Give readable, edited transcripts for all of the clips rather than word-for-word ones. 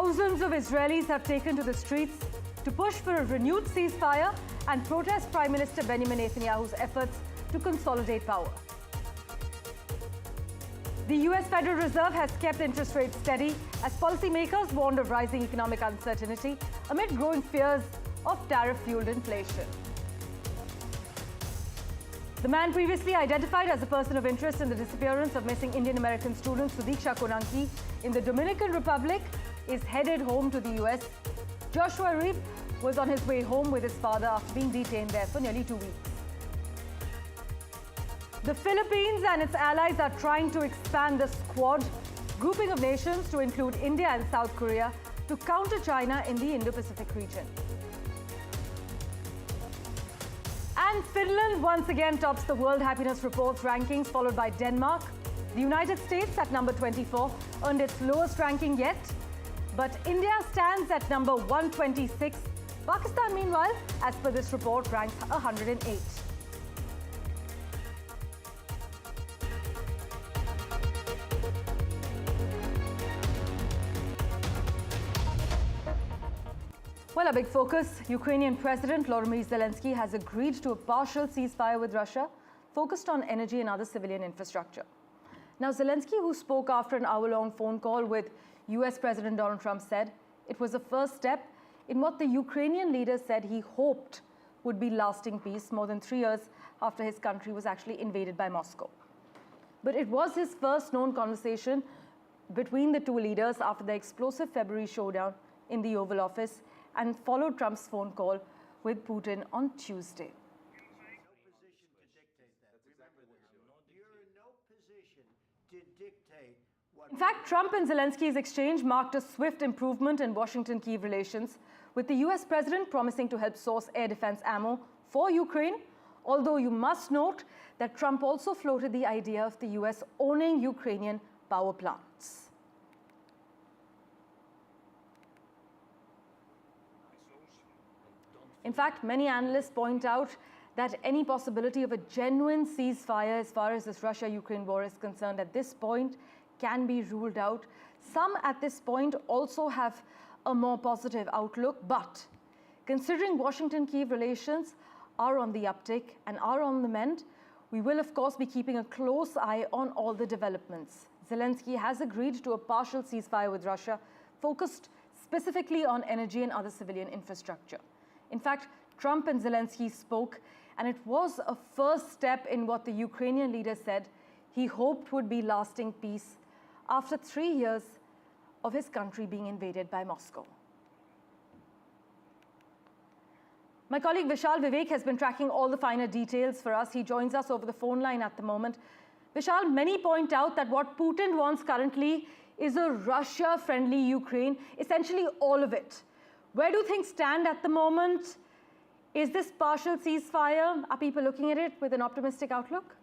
Thousands of Israelis have taken to the streets to push for a renewed ceasefire and protest Prime Minister Benjamin Netanyahu's efforts to consolidate power. The US Federal Reserve has kept interest rates steady as policymakers warned of rising economic uncertainty amid growing fears of tariff-fueled inflation. The man previously identified as a person of interest in the disappearance of missing Indian-American student Ceasefire Putin in the Dominican Republic is headed home to the US. Joshua Reeve was on his way home with his father after being detained there for nearly 2 weeks. The Philippines and its allies are trying to expand the Quad grouping of nations to include India and South Korea to counter China in the Indo-Pacific region. And Finland once again tops the World Happiness Report's rankings, followed by Denmark. The United States at number 24 earned its lowest ranking yet, but India stands at number 126. Pakistan, meanwhile, as per this report, ranks 108. Well, a big focus. Ukrainian President Volodymyr Zelenskyy has agreed to a partial ceasefire with Russia, focused on energy and other civilian infrastructure. Now, Zelenskyy, who spoke after an hour-long phone call with US President Donald Trump, said it was a first step in what the Ukrainian leader said he hoped would be lasting peace more than 3 years after his country was actually invaded by Moscow. But it was his first known conversation between the two leaders after the explosive February showdown in the Oval Office and followed Trump's phone call with Putin on Tuesday. In fact, Trump and Zelensky's exchange marked a swift improvement in Washington-Kyiv relations, with the US president promising to help source air defense ammo for Ukraine, although you must note that Trump also floated the idea of the US owning Ukrainian power plants. In fact, many analysts point out that any possibility of a genuine ceasefire as far as this Russia-Ukraine war is concerned at this point can be ruled out. Some at this point also have a more positive outlook, but considering Washington-Kyiv relations are on the uptick and are on the mend, we will of course be keeping a close eye on all the developments. Zelenskyy has agreed to a partial ceasefire with Russia, focused specifically on energy and other civilian infrastructure. In fact, Trump and Zelenskyy spoke, and it was a first step in what the Ukrainian leader said he hoped would be lasting peace after 3 years of his country being invaded by Moscow. My colleague Vishal Vivek has been tracking all the finer details for us. He joins us over the phone line at the moment. Vishal, many point out that what Putin wants currently is a Russia-friendly Ukraine, essentially all of it. Where do things stand at the moment? Is this partial ceasefire? Are people looking at it with an optimistic outlook?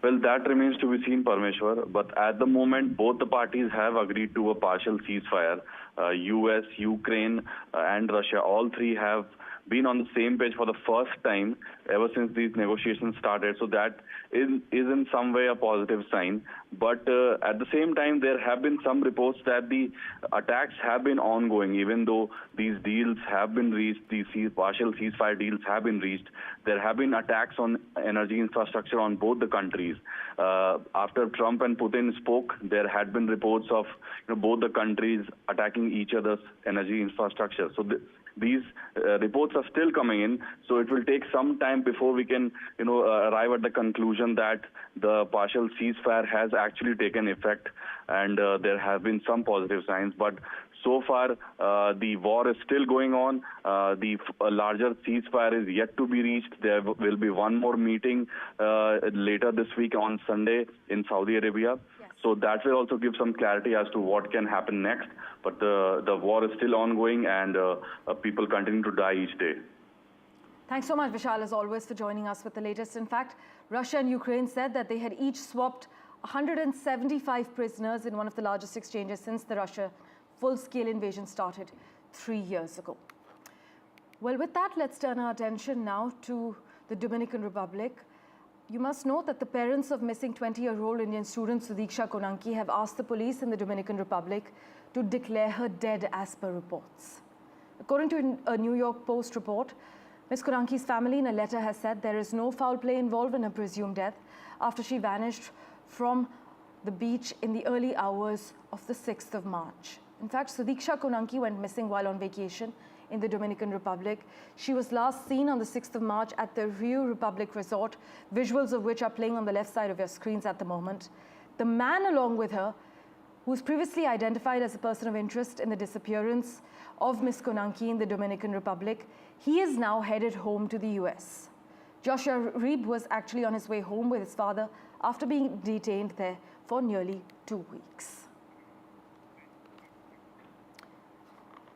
Well, that remains to be seen, Parmeshwar. But at the moment, both the parties have agreed to a partial ceasefire. US, Ukraine, and Russia, all three have been on the same page for the first time ever since these negotiations started. So that is in some way a positive sign. But at the same time, there have been some reports that the attacks have been ongoing. Even though these deals have been reached, these partial ceasefire deals have been reached, there have been attacks on energy infrastructure on both the countries. After Trump and Putin spoke, there had been reports of both the countries attacking each other's energy infrastructure. So these reports are still coming in, so it will take some time before we can, arrive at the conclusion that the partial ceasefire has actually taken effect, and there have been some positive signs. But so far, the war is still going on. The larger ceasefire is yet to be reached. There will be one more meeting later this week on Sunday in Saudi Arabia. So that will also give some clarity as to what can happen next. But the war is still ongoing, and people continue to die each day. Thanks so much, Vishal, as always, for joining us with the latest. In fact, Russia and Ukraine said that they had each swapped 175 prisoners in one of the largest exchanges since the Russia full-scale invasion started 3 years ago. Well, with that, let's turn our attention now to the Dominican Republic. You must note that the parents of missing 20-year-old Indian student Ceasefire Putin have asked the police in the Dominican Republic to declare her dead as per reports. According to a New York Post report, Ms. Konanki's family in a letter has said there is no foul play involved in her presumed death after she vanished from the beach in the early hours of the 6th of March. In fact, Sudiksha Konanki went missing while on vacation in the Dominican Republic. She was last seen on the 6th of March at the Rio Republic Resort, visuals of which are playing on the left side of your screens at the moment. The man along with her, who was previously identified as a person of interest in the disappearance of Ms. Konanki in the Dominican Republic, he is now headed home to the US. Joshua Reeb was actually on his way home with his father after being detained there for nearly 2 weeks.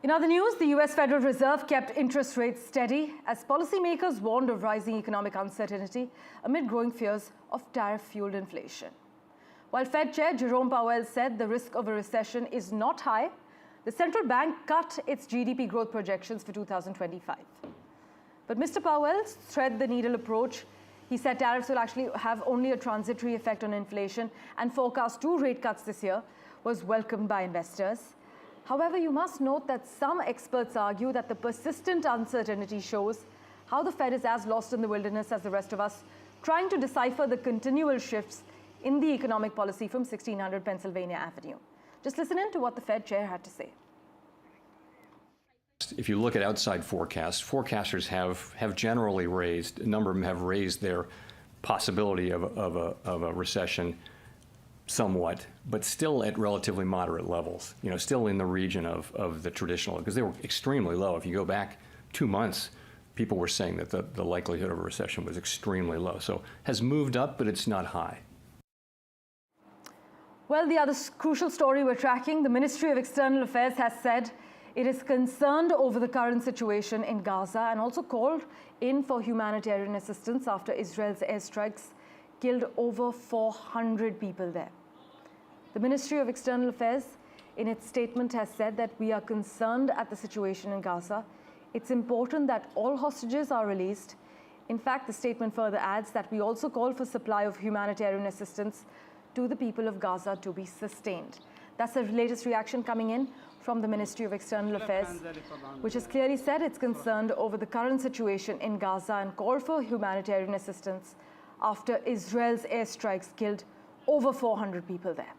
In other news, the US Federal Reserve kept interest rates steady as policymakers warned of rising economic uncertainty amid growing fears of tariff-fueled inflation. While Fed Chair Jerome Powell said the risk of a recession is not high, the central bank cut its GDP growth projections for 2025. But Mr. Powell's thread-the-needle approach, he said tariffs will actually have only a transitory effect on inflation and forecast 2 rate cuts this year, was welcomed by investors. However, you must note that some experts argue that the persistent uncertainty shows how the Fed is as lost in the wilderness as the rest of us, trying to decipher the continual shifts in the economic policy from 1600 Pennsylvania Avenue. Just listen in to what the Fed chair had to say. If you look at outside forecasts, forecasters have generally raised, a number of them have raised their possibility of a recession somewhat, but still at relatively moderate levels, still in the region of the traditional, because they were extremely low. If you go back 2 months, people were saying that the likelihood of a recession was extremely low. So has moved up, but it's not high. Well, the other crucial story we're tracking, the Ministry of External Affairs has said it is concerned over the current situation in Gaza and also called in for humanitarian assistance after Israel's airstrikes killed over 400 people there. The Ministry of External Affairs, in its statement, has said that we are concerned at the situation in Gaza. It's important that all hostages are released. In fact, the statement further adds that we also call for supply of humanitarian assistance to the people of Gaza to be sustained. That's the latest reaction coming in from the Ministry of External Affairs, which has clearly said it's concerned over the current situation in Gaza and called for humanitarian assistance after Israel's airstrikes killed over 400 people there.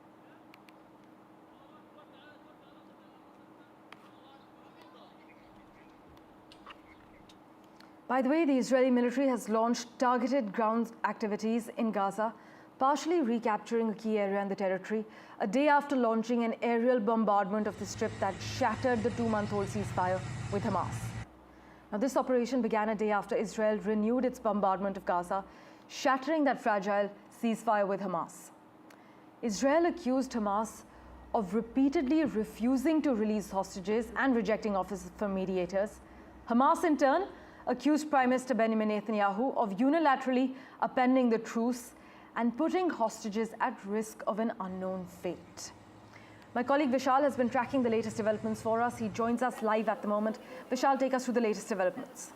By the way, the Israeli military has launched targeted ground activities in Gaza, partially recapturing a key area in the territory, a day after launching an aerial bombardment of the strip that shattered the 2-month-old ceasefire with Hamas. Now, this operation began a day after Israel renewed its bombardment of Gaza, shattering that fragile ceasefire with Hamas. Israel accused Hamas of repeatedly refusing to release hostages and rejecting offers from mediators. Hamas, in turn, accused Prime Minister Benjamin Netanyahu of unilaterally appending the truce and putting hostages at risk of an unknown fate. My colleague Vishal has been tracking the latest developments for us. He joins us live at the moment. Vishal, take us through the latest developments.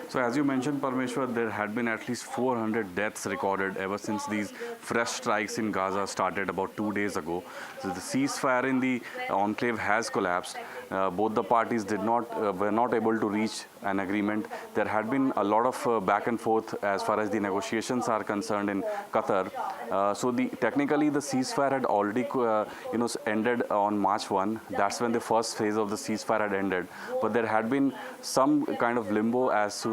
So as you mentioned, Parmeshwar, there had been at least 400 deaths recorded ever since these fresh strikes in Gaza started about 2 days ago. So the ceasefire in the enclave has collapsed. Both the parties were not able to reach an agreement. There had been a lot of back and forth as far as the negotiations are concerned in Qatar. So technically the ceasefire had already ended on March 1. That's when the first phase of the ceasefire had ended. But there had been some kind of limbo as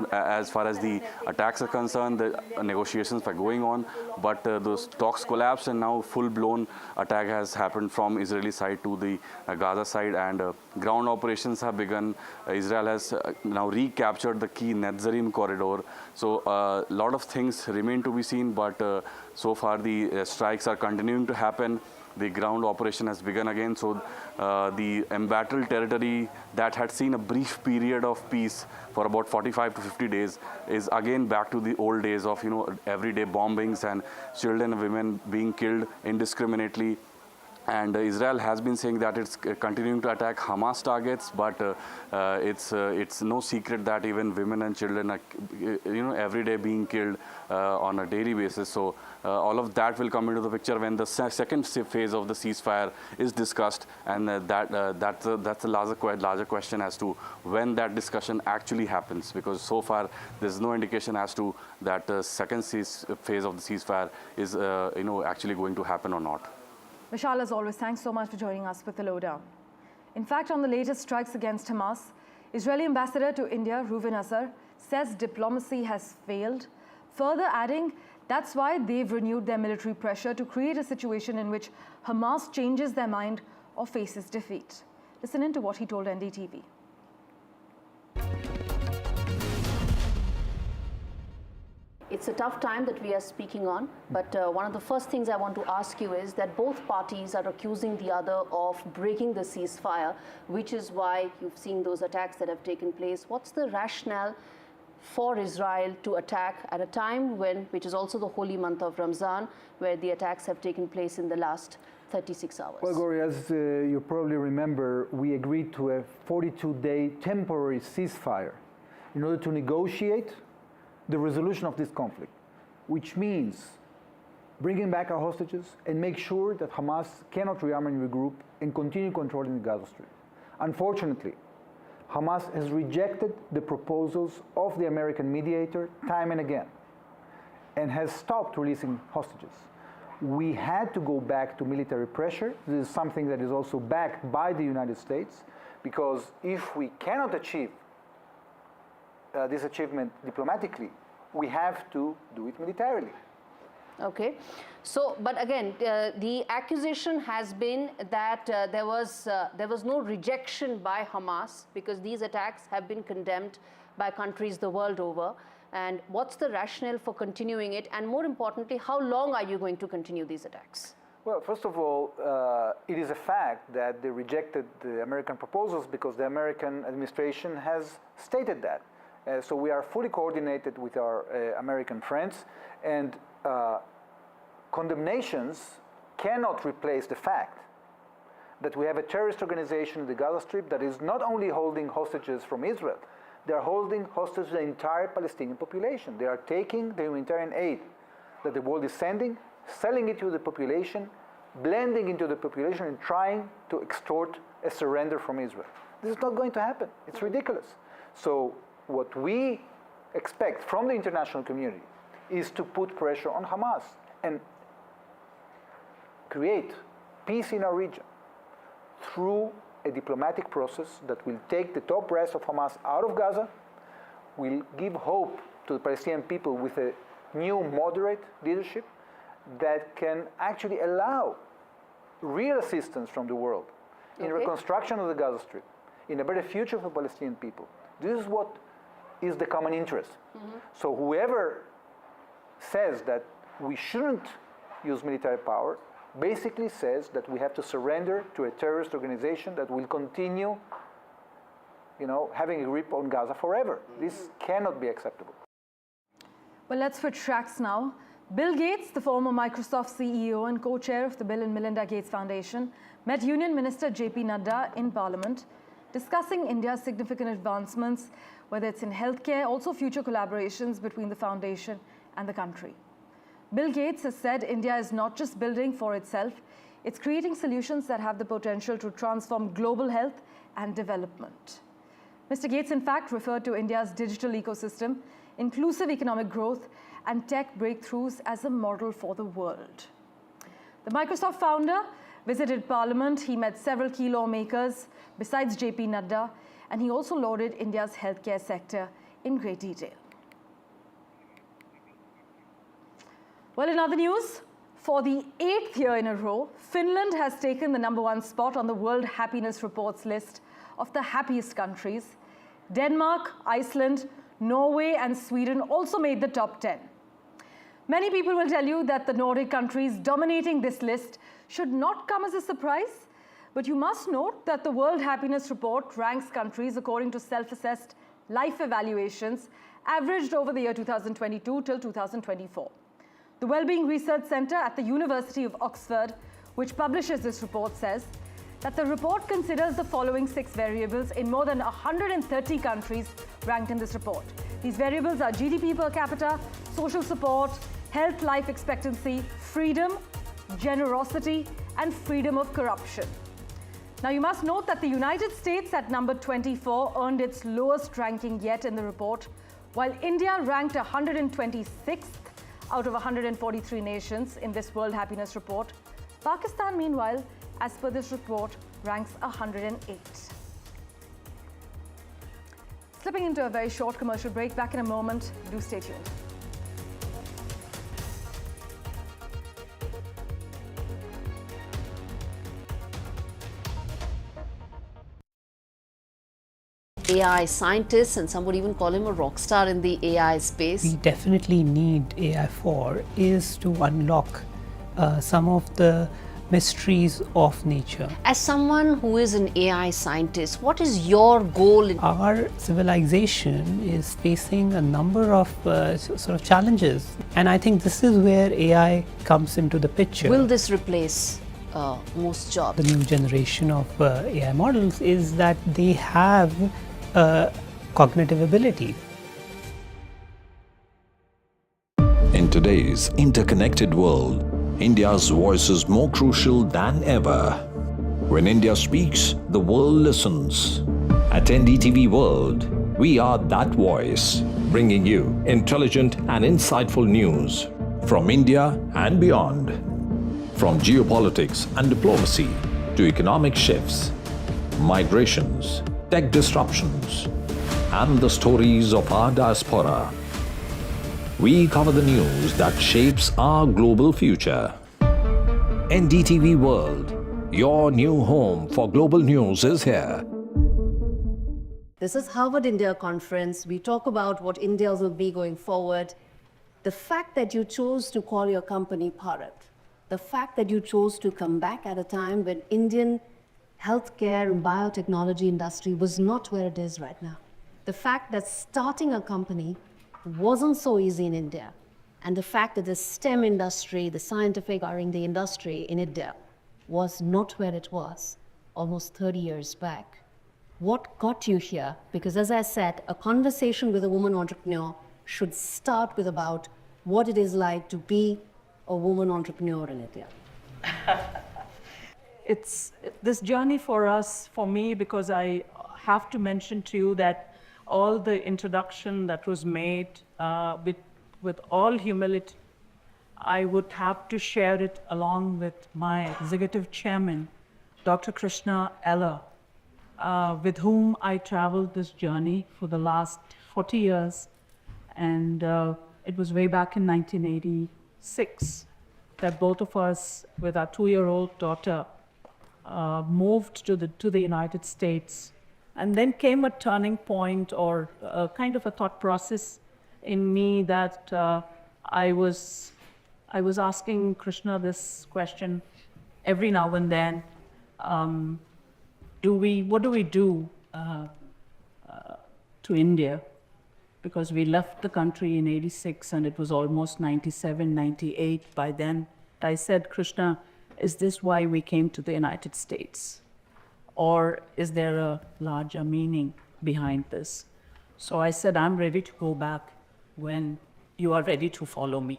far as the attacks are concerned. The negotiations were going on, but those talks collapsed, and now full-blown attack has happened from Israeli side to the Gaza side, and ground operations have begun. Israel has now recaptured the key Netzarim corridor. So a lot of things remain to be seen, but so far the strikes are continuing to happen. The ground operation has begun again. So the embattled territory that had seen a brief period of peace for about 45 to 50 days is again back to the old days of, everyday bombings and children and women being killed indiscriminately. And Israel has been saying that it's continuing to attack Hamas targets, but it's no secret that even women and children are, every day being killed on a daily basis. So all of that will come into the picture when the second phase of the ceasefire is discussed, and that's a larger question as to when that discussion actually happens. Because so far there's no indication as to that the second phase of the ceasefire is actually going to happen or not. Vishal, as always, thanks so much for joining us with the lowdown. In fact, on the latest strikes against Hamas, Israeli ambassador to India, Reuven Asser, says diplomacy has failed, further adding that's why they've renewed their military pressure to create a situation in which Hamas changes their mind or faces defeat. Listen in to what he told NDTV. It's a tough time that we are speaking on, but one of the first things I want to ask you is that both parties are accusing the other of breaking the ceasefire, which is why you've seen those attacks that have taken place. What's the rationale for Israel to attack at a time which is also the holy month of Ramzan, where the attacks have taken place in the last 36 hours? Well, Gauri, as you probably remember, we agreed to a 42-day temporary ceasefire in order to negotiate the resolution of this conflict, which means bringing back our hostages and make sure that Hamas cannot rearm and regroup and continue controlling the Gaza Strip. Unfortunately, Hamas has rejected the proposals of the American mediator time and again and has stopped releasing hostages. We had to go back to military pressure. This is something that is also backed by the United States, because if we cannot achieve this achievement diplomatically, we have to do it militarily. Okay, so but again, the accusation has been that there was no rejection by Hamas, because these attacks have been condemned by countries the world over. And what's the rationale for continuing it? And more importantly, how long are you going to continue these attacks? Well, first of all, it is a fact that they rejected the American proposals because the American administration has stated that. So we are fully coordinated with our American friends, and condemnations cannot replace the fact that we have a terrorist organization in the Gaza Strip that is not only holding hostages from Israel, they are holding hostage the entire Palestinian population. They are taking the humanitarian aid that the world is sending, selling it to the population, blending into the population, and trying to extort a surrender from Israel. This is not going to happen. It's ridiculous. So what we expect from the international community is to put pressure on Hamas and create peace in our region through a diplomatic process that will take the top brass of Hamas out of Gaza, will give hope to the Palestinian people with a new moderate leadership that can actually allow real assistance from the world in reconstruction of the Gaza Strip, in a better future for Palestinian people. This is what is the common interest. So whoever says that we shouldn't use military power basically says that we have to surrender to a terrorist organization that will continue, having a grip on Gaza forever. This cannot be acceptable. Well, let's switch tracks now. Bill Gates, the former Microsoft CEO and co-chair of the Bill and Melinda Gates Foundation, met Union Minister J.P. Nadda in Parliament, discussing India's significant advancements, whether it's in healthcare, also future collaborations between the foundation and the country. Bill Gates has said India is not just building for itself, it's creating solutions that have the potential to transform global health and development. Mr. Gates, in fact, referred to India's digital ecosystem, inclusive economic growth, and tech breakthroughs as a model for the world. The Microsoft founder visited Parliament. He met several key lawmakers besides J.P. Nadda, and he also lauded India's healthcare sector in great detail. Well, in other news, for the 8th year in a row, Finland has taken the #1 spot on the World Happiness Report's list of the happiest countries. Denmark, Iceland, Norway, and Sweden also made the top 10. Many people will tell you that the Nordic countries dominating this list should not come as a surprise, but you must note that the World Happiness Report ranks countries according to self-assessed life evaluations averaged over the year 2022 till 2024. The Wellbeing Research Centre at the University of Oxford which publishes this report, says that the report considers the following 6 variables in more than 130 countries ranked in this report. These variables are GDP per capita, social support, health life expectancy, freedom, generosity, and freedom of corruption. Now, you must note that the United States at number 24 earned its lowest ranking yet in the report, while India ranked 126th out of 143 nations in this World Happiness Report. Pakistan, meanwhile, as per this report, ranks 108. Slipping into a very short commercial break. Back in a moment. Do stay tuned. AI scientists, and some would even call him a rock star in the AI space. We definitely need AI for is to unlock some of the mysteries of nature. As someone who is an AI scientist, what is your goal? Our civilization is facing a number of sort of challenges, and I think this is where AI comes into the picture. Will this replace most jobs? The new generation of AI models is that they have cognitive ability. In today's interconnected world, India's voice is more crucial than ever. When India speaks, the world listens. At NDTV World, we are that voice, bringing you intelligent and insightful news from India and beyond. From geopolitics and diplomacy to economic shifts, migrations, tech disruptions, and the stories of our diaspora. We cover the news that shapes our global future. NDTV World, your new home for global news, is here. This is Harvard India Conference. We talk about what India will be going forward. The fact that you chose to call your company Bharat, the fact that you chose to come back at a time when Indian healthcare and biotechnology industry was not where it is right now. The fact that starting a company wasn't so easy in India, and the fact that the STEM industry, the scientific R&D industry in India, was not where it was almost 30 years back. What got you here? Because as I said, a conversation with a woman entrepreneur should start with about what it is like to be a woman entrepreneur in India. It's this journey for us, for me, because I have to mention to you that all the introduction that was made with all humility, I would have to share it along with my executive chairman, Dr. Krishna Eller, with whom I traveled this journey for the last 40 years. And it was way back in 1986 that both of us, with our 2-year-old daughter, moved to the United States. And then came a turning point, or kind of a thought process in me that I was asking Krishna this question every now and then. What do we do to India? Because we left the country in 86 and it was almost 97, 98 by then. I said, Krishna, is this why we came to the United States? Or is there a larger meaning behind this? So I said, I'm ready to go back when you are ready to follow me.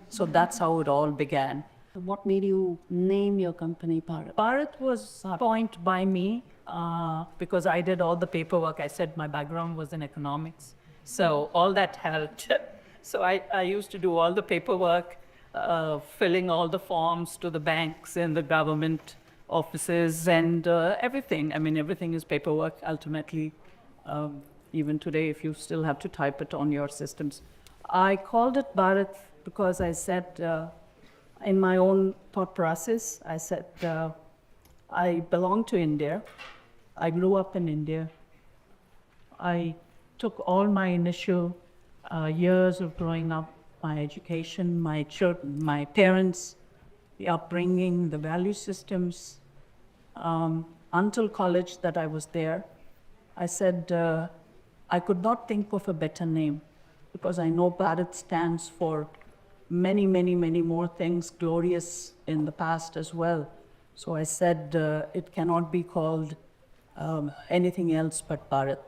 So that's how it all began. What made you name your company Bharat? Bharat was appointed by me because I did all the paperwork. I said my background was in economics. So all that helped. So I used to do all the paperwork, filling all the forms to the banks and the government offices and everything. I mean, everything is paperwork ultimately. Even today, if you still have to type it on your systems. I called it Bharat because I said, in my own thought process, I said, I belong to India. I grew up in India. I took all my initial years of growing up, my education, my children, my parents, the upbringing, the value systems, until college that I was there. I said, I could not think of a better name because I know Bharat stands for many, many, many more things glorious in the past as well. So I said it cannot be called anything else but Bharat.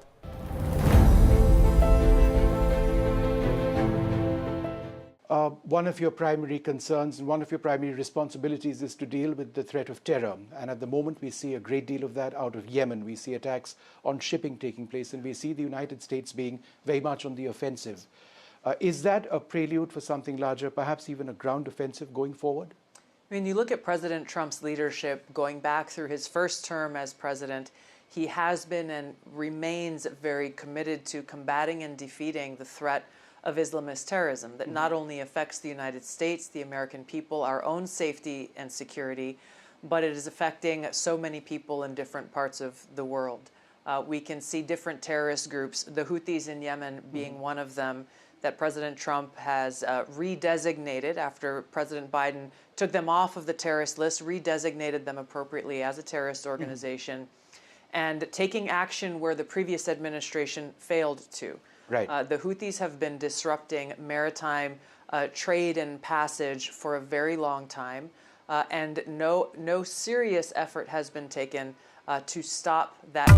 One of your primary concerns and one of your primary responsibilities is to deal with the threat of terror. And at the moment, we see a great deal of that out of Yemen. We see attacks on shipping taking place, and we see the United States being very much on the offensive. Is that a prelude for something larger, perhaps even a ground offensive going forward? I mean, you look at President Trump's leadership going back through his first term as president, he has been and remains very committed to combating and defeating the threat of Islamist terrorism that not only affects the United States, the American people, our own safety and security, but it is affecting so many people in different parts of the world. We can see different terrorist groups, the Houthis in Yemen being one of them, that President Trump has redesignated after President Biden took them off of the terrorist list, redesignated them appropriately as a terrorist organization, and taking action where the previous administration failed to. Right. The Houthis have been disrupting maritime trade and passage for a very long time, and no serious effort has been taken to stop that.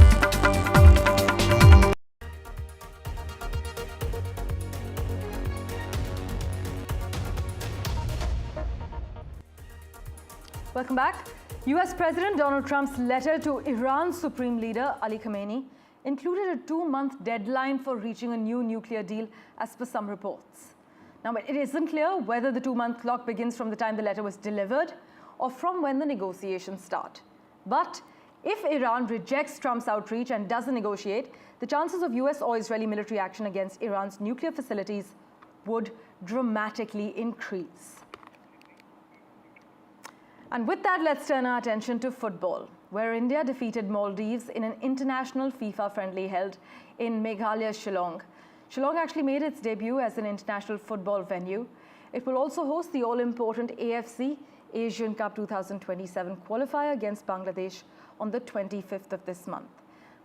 Welcome back. US President Donald Trump's letter to Iran's Supreme Leader Ali Khamenei included a 2-month deadline for reaching a new nuclear deal, as per some reports. Now, it isn't clear whether the 2-month clock begins from the time the letter was delivered or from when the negotiations start. But if Iran rejects Trump's outreach and doesn't negotiate, the chances of US or Israeli military action against Iran's nuclear facilities would dramatically increase. And with that, let's turn our attention to football, where India defeated Maldives in an international FIFA friendly held in Meghalaya's Shillong. Shillong actually made its debut as an international football venue. It will also host the all-important AFC Asian Cup 2027 qualifier against Bangladesh on the 25th of this month.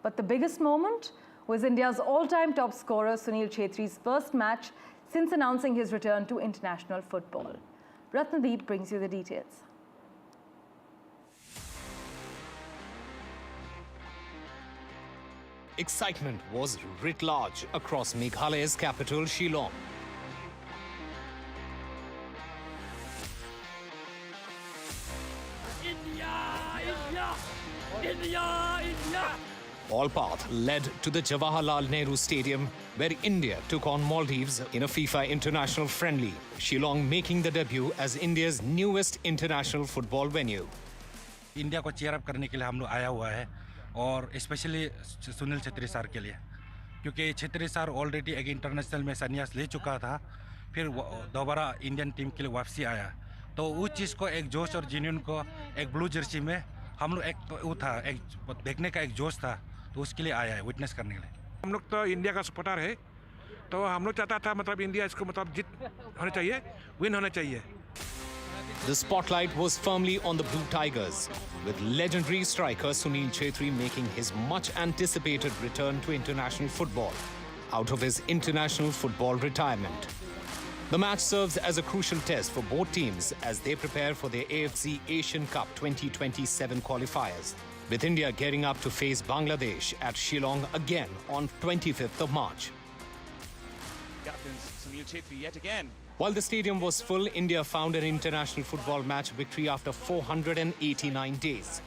But the biggest moment was India's all-time top scorer Sunil Chhetri's first match since announcing his return to international football. Ratnadeep brings you the details. Excitement was writ large across Meghalaya's capital, Shillong. India! All path led to the Jawaharlal Nehru Stadium, where India took on Maldives in a FIFA international friendly, Shillong making the debut as India's newest international football venue. India को cheer up करने के लिए हम लोग आया हुआ है और स्पेशली सुनील छेत्री सर के लिए, क्योंकि छेत्री सर ऑलरेडी एक इंटरनेशनल में संन्यास ले चुका था, फिर दोबारा इंडियन टीम के लिए वापसी आया, तो उस चीज़ को एक जोश और जेन्युइन को एक ब्लू जर्सी में हम लोग एक वो था, एक देखने का एक जोश था, तो उसके लिए आया है विटनेस करने के लिए। हम लोग तो इंडिया का सपोर्टर है, तो हम लोग चाहता था मतलब इंडिया इसको मतलब जीत होना चाहिए, विन होना चाहिए। The spotlight was firmly on the Blue Tigers, with legendary striker Sunil Chhetri making his much-anticipated return to international football out of his international football retirement. The match serves as a crucial test for both teams as they prepare for their AFC Asian Cup 2027 qualifiers, with India gearing up to face Bangladesh at Shillong again on 25th of March. Captains Sunil Chhetri yet again. While the stadium was full, India found an international football match victory after 489 days,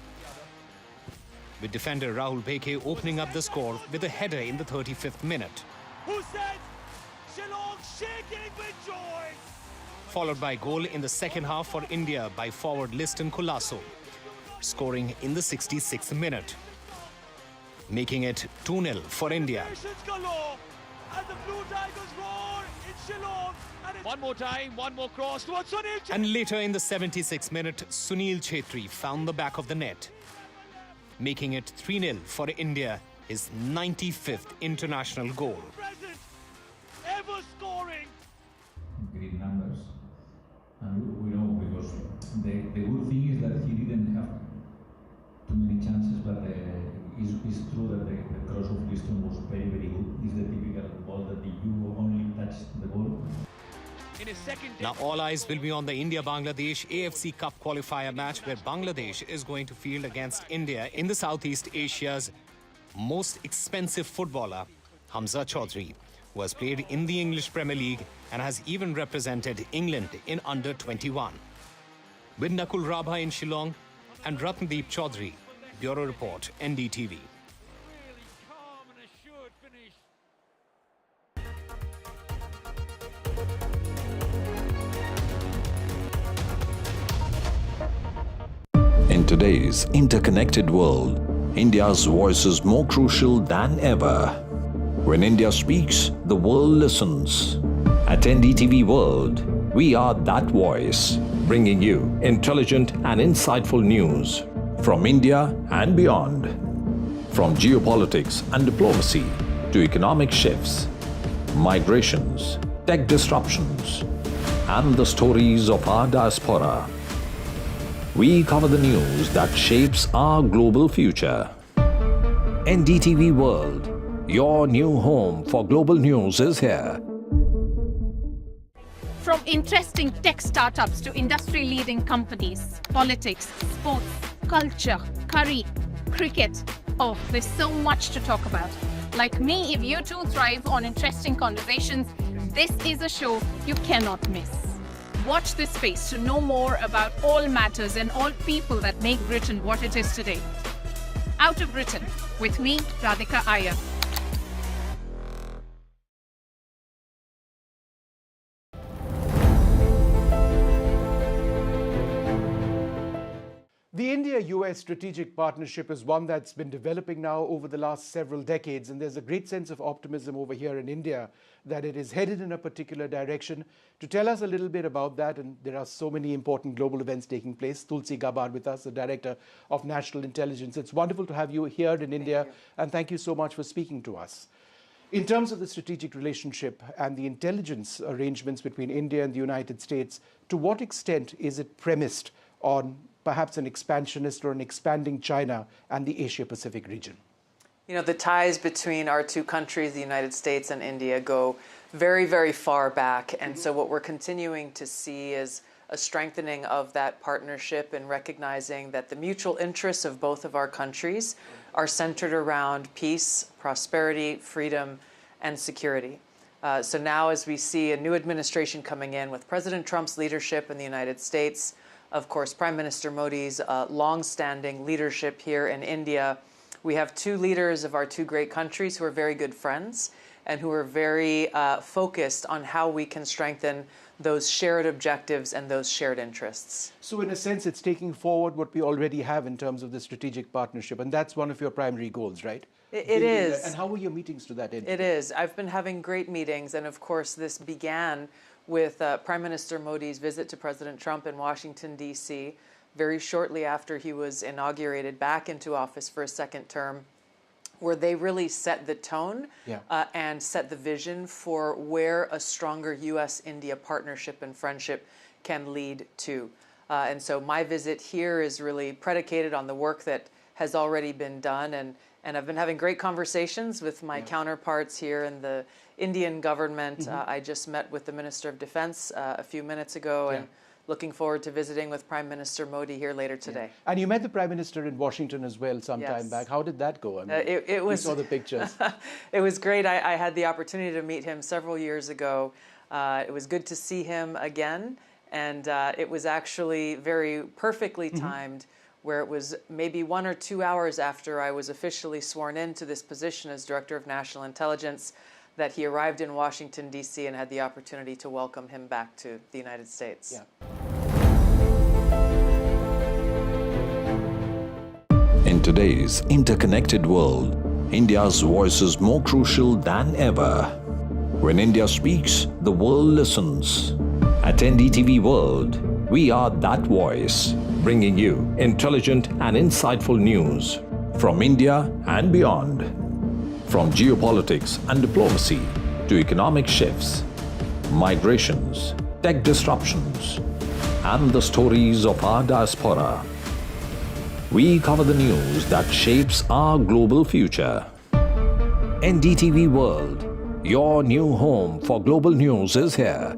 with defender Rahul Bheke opening up the score with a header in the 35th minute. Who said Shillong shaking with joy? Followed by a goal in the second half for India by forward Liston Colasso, scoring in the 66th minute, making it 2-0 for India. And the Blue Tigers roar in Shillong. One more time, one more cross towards Sunil Chhetri. And later in the 76th minute, Sunil Chhetri found the back of the net, making it 3-0 for India, his 95th international goal. Ever scoring. Great numbers. And we know because the good thing is that he didn't have too many chances, but it's true that the cross of Liston was very, very good. It's the typical ball that you only touch the ball. in his second. Now all eyes will be on the India-Bangladesh AFC Cup qualifier match where Bangladesh is going to field against India in the Southeast Asia's most expensive footballer, Hamza Chaudhry, who has played in the English Premier League and has even represented England in under-21. With Nakul Rabha in Shillong and Ratndeep Chaudhary, Bureau Report, NDTV. In today's interconnected world, India's voice is more crucial than ever. When India speaks, the world listens. At NDTV World, we are that voice, bringing you intelligent and insightful news from India and beyond. From geopolitics and diplomacy to economic shifts, migrations, tech disruptions, and the stories of our diaspora. We cover the news that shapes our global future. NDTV World, your new home for global news is here. From interesting tech startups to industry-leading companies, politics, sports, culture, curry, cricket. Oh, there's so much to talk about. Like me, if you too thrive on interesting conversations, this is a show you cannot miss. Watch this space to know more about all matters and all people that make Britain what it is today. Out of Britain, with me, Radhika Iyer. The India-US strategic partnership is one that's been developing now over the last several decades, and there's a great sense of optimism over here in India that it is headed in a particular direction. To tell us a little bit about that, and there are so many important global events taking place, Tulsi Gabbard with us, the Director of National Intelligence. It's wonderful to have you here in India, and thank you so much for speaking to us. In terms of the strategic relationship and the intelligence arrangements between India and the United States, to what extent is it premised on perhaps an expansionist or an expanding China and the Asia-Pacific region? You know, the ties between our two countries, the United States and India, go very, very far back. And so what we're continuing to see is a strengthening of that partnership and recognizing that the mutual interests of both of our countries are centered around peace, prosperity, freedom, and security. So now as we see a new administration coming in with President Trump's leadership in the United States, of course, Prime Minister Modi's long-standing leadership here in India, we have two leaders of our two great countries who are very good friends and who are very focused on how we can strengthen those shared objectives and those shared interests. So in a sense, it's taking forward what we already have in terms of the strategic partnership, and that's one of your primary goals, right? It is. And how were your meetings to that end? It is. I've been having great meetings, and of course this began with Prime Minister Modi's visit to President Trump in Washington, D.C., very shortly after he was inaugurated back into office for a second term, where they really set the tone and set the vision for where a stronger U.S.-India partnership and friendship can lead to. And so my visit here is really predicated on the work that has already been done, and I've been having great conversations with my counterparts here in the Indian government. I just met with the Minister of Defense a few minutes ago, and looking forward to visiting with Prime Minister Modi here later today. And you met the Prime Minister in Washington as well some time back. How did that go? I mean, it was, we saw the pictures. It was great. I had the opportunity to meet him several years ago. It was good to see him again, and it was actually very perfectly timed, where it was maybe 1 or 2 hours after I was officially sworn into this position as Director of National Intelligence that he arrived in Washington, D.C. and had the opportunity to welcome him back to the United States. In today's interconnected world, India's voice is more crucial than ever. When India speaks, the world listens. At NDTV World, we are that voice, bringing you intelligent and insightful news from India and beyond. From geopolitics and diplomacy to economic shifts, migrations, tech disruptions, and the stories of our diaspora. We cover the news that shapes our global future. NDTV World, your new home for global news is here.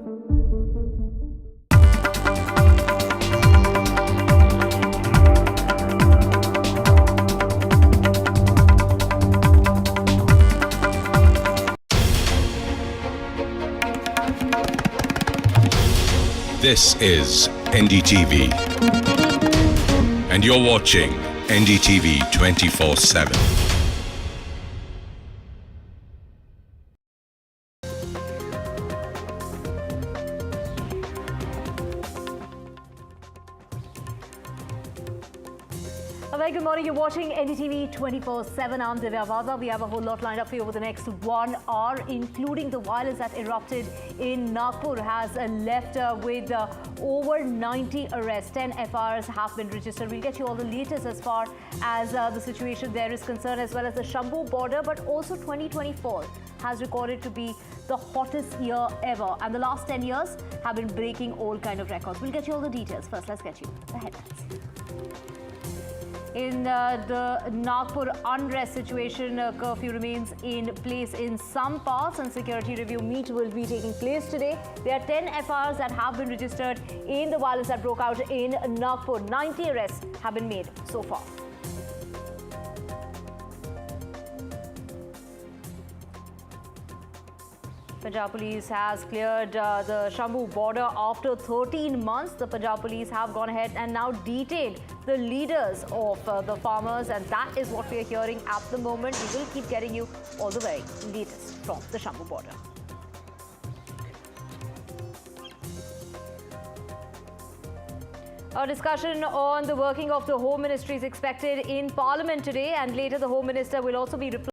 This is NDTV. And you're watching NDTV 24/7. A very good morning. You're watching NDTV 24/7. I'm Divya Vaza. We have a whole lot lined up for you over the next 1 hour, including the violence that erupted in Nagpur has left with over 90 arrests. 10 FIRs have been registered. We'll get you all the latest as far as the situation there is concerned, as well as the Shambhu border, but also 2024 has recorded to be the hottest year ever. And the last 10 years have been breaking all kind of records. We'll get you all the details. First, let's get you the headlines. In the Nagpur unrest situation, curfew remains in place in some parts, and security review meet will be taking place today. There are 10 FIRs that have been registered in the violence that broke out in Nagpur. 90 arrests have been made so far. Punjab Police has cleared the Shambhu border after 13 months. The Punjab Police have gone ahead and now detained the leaders of the farmers, and that is what we are hearing at the moment. We will keep getting you all the very latest from the Shambhu border. A discussion on the working of the Home Ministry is expected in Parliament today, and later the Home Minister will also be replying